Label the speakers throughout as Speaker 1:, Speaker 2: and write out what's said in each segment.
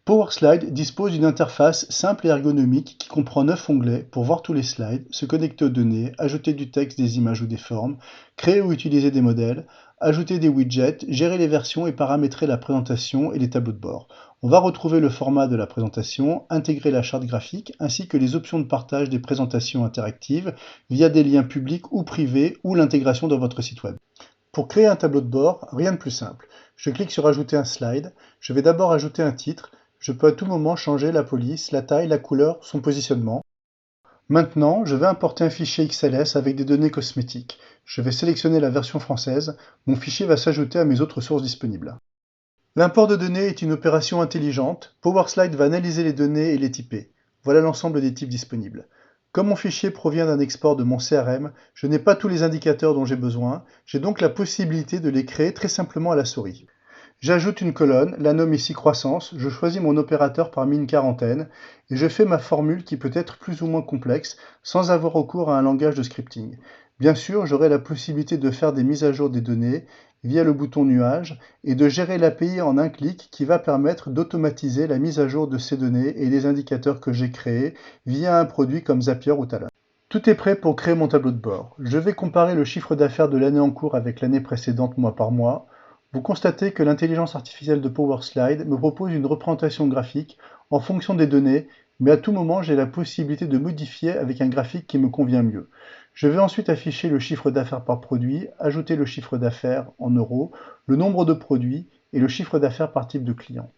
Speaker 1: PowerSlide dispose d'une interface simple et ergonomique qui comprend 9 onglets pour voir tous les slides, se connecter aux données, ajouter du texte, des images ou des formes, créer ou utiliser des modèles, ajouter des widgets, gérer les versions et paramétrer la présentation et les tableaux de bord. On va retrouver le format de la présentation, intégrer la charte graphique ainsi que les options de partage des présentations interactives via des liens publics ou privés ou l'intégration dans votre site web. Pour créer un tableau de bord, rien de plus simple. Je clique sur Ajouter un slide. Je vais d'abord ajouter un titre. Je peux à tout moment changer la police, la taille, la couleur, son positionnement. Maintenant, je vais importer un fichier XLS avec des données cosmétiques. Je vais sélectionner la version française. Mon fichier va s'ajouter à mes autres sources disponibles. L'import de données est une opération intelligente. PowerSlide va analyser les données et les typer. Voilà l'ensemble des types disponibles. Comme mon fichier provient d'un export de mon CRM, je n'ai pas tous les indicateurs dont j'ai besoin, j'ai donc la possibilité de les créer très simplement à la souris. J'ajoute une colonne, la nomme ici croissance, je choisis mon opérateur parmi une quarantaine, et je fais ma formule qui peut être plus ou moins complexe, sans avoir recours à un langage de scripting. Bien sûr, j'aurai la possibilité de faire des mises à jour des données via le bouton nuage et de gérer l'API en un clic qui va permettre d'automatiser la mise à jour de ces données et des indicateurs que j'ai créés via un produit comme Zapier ou Talon. Tout est prêt pour créer mon tableau de bord. Je vais comparer le chiffre d'affaires de l'année en cours avec l'année précédente mois par mois. Vous constatez que l'intelligence artificielle de PowerSlide me propose une représentation graphique en fonction des données, mais à tout moment j'ai la possibilité de modifier avec un graphique qui me convient mieux. Je vais ensuite afficher le chiffre d'affaires par produit, ajouter le chiffre d'affaires en euros, le nombre de produits et le chiffre d'affaires par type de client.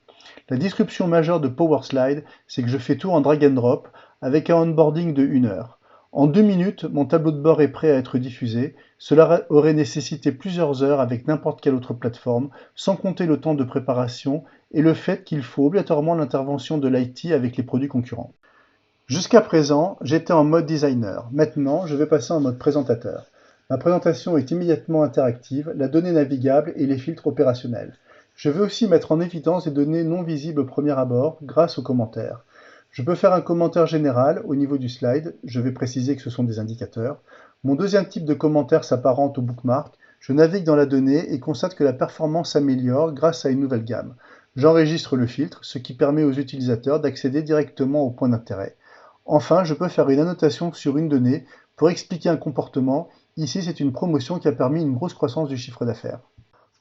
Speaker 1: La disruption majeure de PowerSlide, c'est que je fais tout en drag and drop avec un onboarding de 1 heure. En 2 minutes, mon tableau de bord est prêt à être diffusé. Cela aurait nécessité plusieurs heures avec n'importe quelle autre plateforme, sans compter le temps de préparation et le fait qu'il faut obligatoirement l'intervention de l'IT avec les produits concurrents. Jusqu'à présent, j'étais en mode designer. Maintenant, je vais passer en mode présentateur. Ma présentation est immédiatement interactive, la donnée navigable et les filtres opérationnels. Je vais aussi mettre en évidence des données non visibles au premier abord grâce aux commentaires. Je peux faire un commentaire général au niveau du slide, je vais préciser que ce sont des indicateurs. Mon deuxième type de commentaire s'apparente au bookmark. Je navigue dans la donnée et constate que la performance s'améliore grâce à une nouvelle gamme. J'enregistre le filtre, ce qui permet aux utilisateurs d'accéder directement au point d'intérêt. Enfin, je peux faire une annotation sur une donnée pour expliquer un comportement. Ici, c'est une promotion qui a permis une grosse croissance du chiffre d'affaires.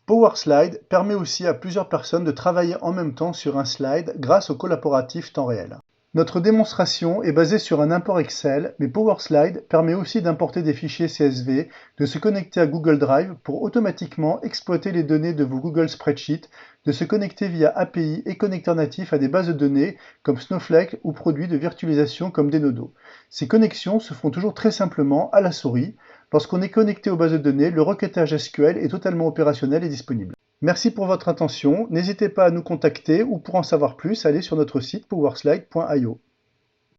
Speaker 1: PowerSlide permet aussi à plusieurs personnes de travailler en même temps sur un slide grâce au collaboratif temps réel. Notre démonstration est basée sur un import Excel, mais PowerSlide permet aussi d'importer des fichiers CSV, de se connecter à Google Drive pour automatiquement exploiter les données de vos Google Spreadsheets, de se connecter via API et connecteurs natifs à des bases de données comme Snowflake ou produits de virtualisation comme Denodo. Ces connexions se font toujours très simplement à la souris. Lorsqu'on est connecté aux bases de données, le requêtage SQL est totalement opérationnel et disponible. Merci pour votre attention, n'hésitez pas à nous contacter ou pour en savoir plus, allez sur notre site powerslide.io.